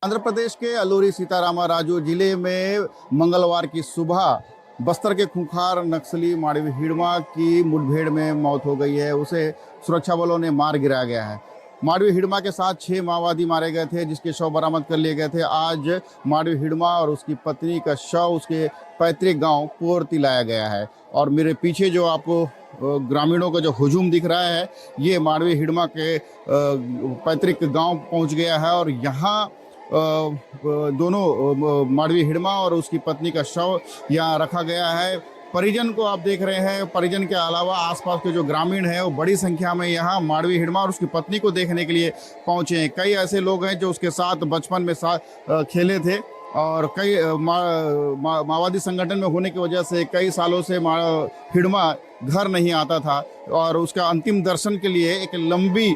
आंध्र प्रदेश के अलूरी सीतारामा राजू जिले में मंगलवार की सुबह बस्तर के खूंखार नक्सली माड़वी हिड़मा की मुठभेड़ में मौत हो गई है। उसे सुरक्षा बलों ने मार गिराया गया है। माड़वी हिड़मा के साथ 6 माओवादी मारे गए थे, जिसके शव बरामद कर लिए गए थे। आज माड़वी हिड़मा और उसकी पत्नी का शव उसके पैतृक गांव पोरती लाया गया है। और मेरे पीछे जो आपको ग्रामीणों का जो हुजूम दिख रहा है, ये माड़वी हिड़मा के पैतृक गांव पहुंच गया है। और यहाँ दोनों माड़वी हिड़मा और उसकी पत्नी का शव यहाँ रखा गया है। परिजन को आप देख रहे हैं, परिजन के अलावा आसपास के जो ग्रामीण हैं वो बड़ी संख्या में यहाँ माड़वी हिड़मा और उसकी पत्नी को देखने के लिए पहुँचे हैं। कई ऐसे लोग हैं जो उसके साथ बचपन में खेले थे और कई माओवादी संगठन में होने की वजह से कई सालों से हिड़मा घर नहीं आता था और उसका अंतिम दर्शन के लिए एक लंबी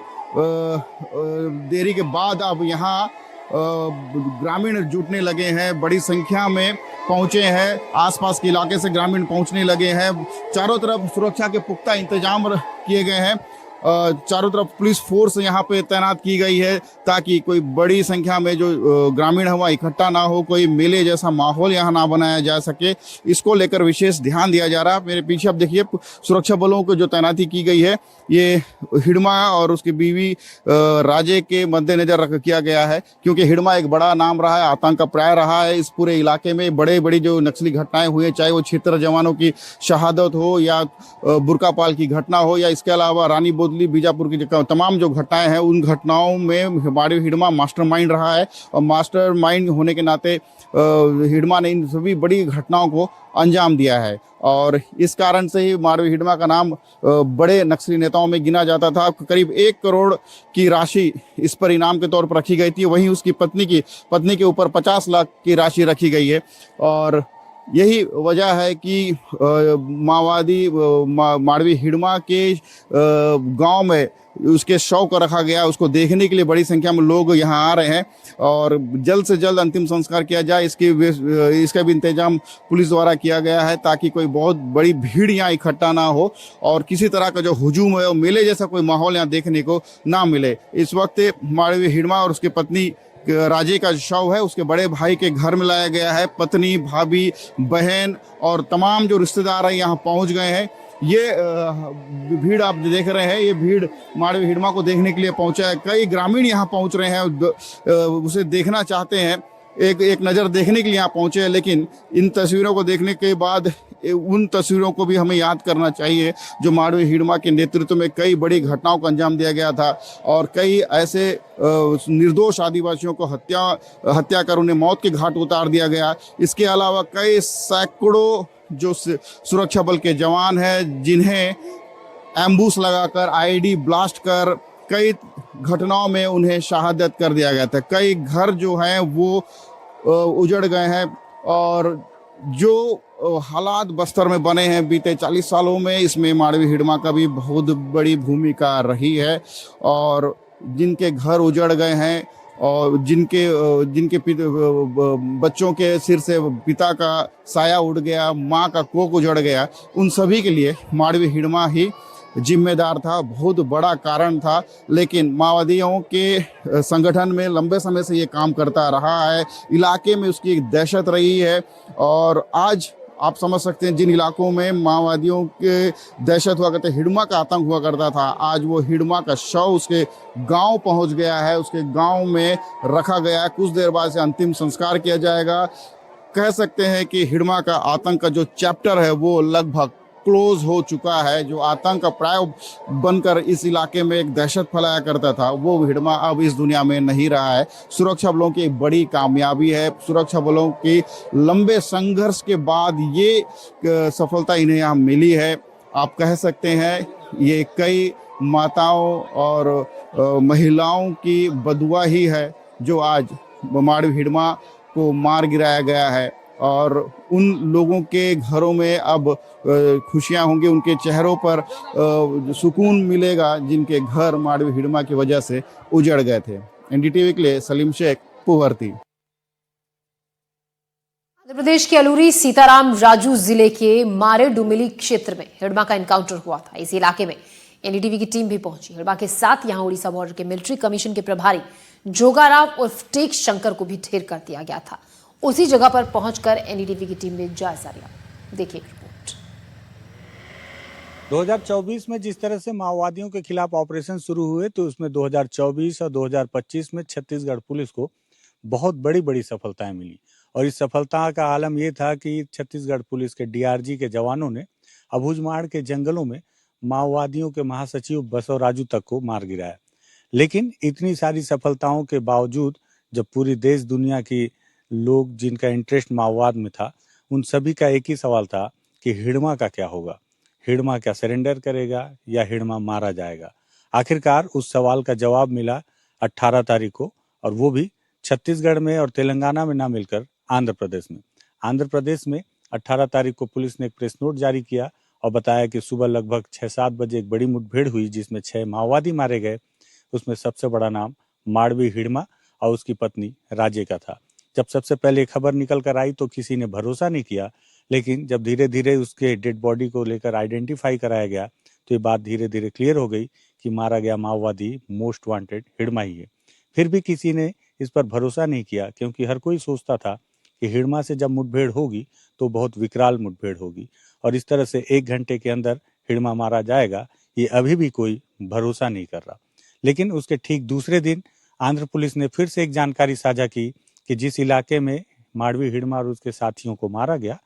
देरी के बाद अब यहाँ ग्रामीण जुटने लगे हैं, बड़ी संख्या में पहुंचे हैं। आसपास के इलाके से ग्रामीण पहुंचने लगे हैं। चारों तरफ सुरक्षा के पुख्ता इंतजाम किए गए हैं। चारों तरफ पुलिस फोर्स यहाँ पे तैनात की गई है ताकि कोई बड़ी संख्या में जो ग्रामीण है वहाँ इकट्ठा ना हो, कोई मेले जैसा माहौल यहाँ ना बनाया जा सके। इसको लेकर विशेष ध्यान दिया जा रहा है। मेरे पीछे आप देखिए सुरक्षा बलों को जो तैनाती की गई है, ये हिड़मा और उसकी बीवी राजे के मद्देनजर रख किया गया है, क्योंकि हिड़मा एक बड़ा नाम रहा है, आतंक का प्राय रहा है। इस पूरे इलाके में बड़ी जो नक्सली घटनाएं हुई हैं, चाहे वो क्षेत्र जवानों की शहादत हो या बुरकापाल की घटना हो या इसके अलावा रानी बोदली बीजापुर की तमाम जो घटनाएं हैं, उन घटनाओं में माड़वी हिड़मा मास्टरमाइंड रहा है। और मास्टरमाइंड होने के नाते हिड़मा ने इन सभी बड़ी घटनाओं को अंजाम दिया है। और इस कारण से ही माड़वी हिड़मा का नाम बड़े नक्सली नेताओं में गिना जाता था। करीब 1 करोड़ की राशि इस पर इनाम के तौर पर रखी गई थी। वहीं उसकी पत्नी के ऊपर 50 लाख की राशि रखी गई है। और यही वजह है कि माओवादी माड़वी हिड़मा के गांव में उसके शव को रखा गया। उसको देखने के लिए बड़ी संख्या में लोग यहाँ आ रहे हैं और जल्द से जल्द अंतिम संस्कार किया जाए, इसका भी इंतजाम पुलिस द्वारा किया गया है ताकि कोई बहुत बड़ी भीड़ यहाँ इकट्ठा ना हो और किसी तरह का जो हुजूम है वो मेले जैसा कोई माहौल यहाँ देखने को ना मिले। इस वक्त माड़वी हिड़मा और उसकी पत्नी राजे का शव है उसके बड़े भाई के घर में लाया गया है। पत्नी, भाभी, बहन और तमाम जो रिश्तेदार हैं यहाँ पहुँच गए हैं। ये भीड़ आप देख रहे हैं, ये भीड़ माड़वी हिड़मा को देखने के लिए पहुंचा है। कई ग्रामीण यहाँ पहुंच रहे हैं, उसे देखना चाहते हैं, एक नज़र देखने के लिए यहाँ पहुंचे हैं। लेकिन इन तस्वीरों को देखने के बाद उन तस्वीरों को भी हमें याद करना चाहिए जो माड़वी हिड़मा के नेतृत्व में कई बड़ी घटनाओं को अंजाम दिया गया था और कई ऐसे निर्दोष आदिवासियों को हत्या कर उन्हें मौत के घाट उतार दिया गया। इसके अलावा कई सैकड़ों जो सुरक्षा बल के जवान हैं जिन्हें एम्बुश लगाकर आईडी ब्लास्ट कर कई घटनाओं में उन्हें शहादत कर दिया गया था। कई घर जो हैं वो उजड़ गए हैं और जो हालात बस्तर में बने हैं बीते 40 सालों में, इसमें माड़वी हिड़मा का भी बहुत बड़ी भूमिका रही है। और जिनके घर उजड़ गए हैं और जिनके बच्चों के सिर से पिता का साया उड़ गया, माँ का कोख उजड़ गया, उन सभी के लिए माड़वी हिड़मा ही जिम्मेदार था, बहुत बड़ा कारण था। लेकिन माओवादियों के संगठन में लंबे समय से ये काम करता रहा है, इलाके में उसकी एक दहशत रही है। और आज आप समझ सकते हैं जिन इलाकों में माओवादियों के दहशत हुआ करते, हिड़मा का आतंक हुआ करता था, आज वो हिड़मा का शव उसके गांव पहुंच गया है, उसके गांव में रखा गया है। कुछ देर बाद से अंतिम संस्कार किया जाएगा। कह सकते हैं कि हिड़मा का आतंक का जो चैप्टर है वो लगभग क्लोज हो चुका है। जो आतंक का प्राय बनकर इस इलाके में एक दहशत फैलाया करता था, वो हिड़मा अब इस दुनिया में नहीं रहा है। सुरक्षा बलों की एक बड़ी कामयाबी है। सुरक्षा बलों की लंबे संघर्ष के बाद ये सफलता इन्हें यहाँ मिली है। आप कह सकते हैं ये कई माताओं और महिलाओं की बदुआ ही है जो आज माड़वी हिड़मा को मार गिराया गया है। और उन लोगों के घरों में अब खुशियां होंगी, उनके चेहरों पर सुकून मिलेगा जिनके घर माड़वी हिड़मा की वजह से उजड़ गए थे। एनडीटीवी के लिए सलीम शेख, पुवरती। आंध्र प्रदेश के अलूरी सीताराम राजू जिले के मारे डुमिली क्षेत्र में हिड़मा का एनकाउंटर हुआ था। इस इलाके में एनडीटीवी की टीम भी पहुंची। हिड़मा के साथ यहां उड़ीसा बॉर्डर के मिलिट्री कमीशन के प्रभारी जोगाराम उर्फ टेक शंकर को भी ढेर कर दिया गया था। उसी जगह पर पहुंचकर एनडीटीवी की टीम ने जायजा लिया। देखिए रिपोर्ट। 2024 में जिस तरह से माओवादियों के खिलाफ ऑपरेशन शुरू हुए तो उसमें 2024 और 2025 में छत्तीसगढ़ पुलिस को बहुत बड़ी बड़ी सफलताएं मिली। और इस सफलता का आलम यह था कि छत्तीसगढ़ पुलिस के डीआरजी के जवानों ने अबूझमाड़ के जंगलों में माओवादियों के महासचिव बसवराजू तक को मार गिराया। लेकिन इतनी सारी सफलताओं के बावजूद जब पूरी देश दुनिया की लोग जिनका इंटरेस्ट माओवाद में था, उन सभी का एक ही सवाल था कि हिडमा का क्या होगा। हिडमा क्या सरेंडर करेगा या हिडमा मारा जाएगा। आखिरकार उस सवाल का जवाब मिला 18 तारीख को, और वो भी छत्तीसगढ़ में और तेलंगाना में ना मिलकर आंध्र प्रदेश में। आंध्र प्रदेश में 18 तारीख को पुलिस ने एक प्रेस नोट जारी किया और बताया कि सुबह लगभग 6-7 बजे एक बड़ी मुठभेड़ हुई जिसमें 6 माओवादी मारे गए। उसमें सबसे बड़ा नाम माड़वी हिडमा और उसकी पत्नी राजे का था। जब सबसे पहले खबर निकल कर आई तो किसी ने भरोसा नहीं किया, लेकिन जब धीरे धीरे उसके डेड बॉडी को लेकर आइडेंटिफाई कराया गया तो ये बात धीरे धीरे क्लियर हो गई कि मारा गया माओवादी मोस्ट वांटेड हिडमा ही है। फिर भी किसी ने इस पर भरोसा नहीं किया, क्योंकि हर कोई सोचता था कि हिडमा से जब मुठभेड़ होगी तो बहुत विकराल मुठभेड़ होगी और इस तरह से 1 घंटे के अंदर हिडमा मारा जाएगा, ये अभी भी कोई भरोसा नहीं कर रहा। लेकिन उसके ठीक दूसरे दिन आंध्र पुलिस ने फिर से एक जानकारी साझा की कि जिस इलाके में माड़वी हिडमा और उसके साथियों को मारा गया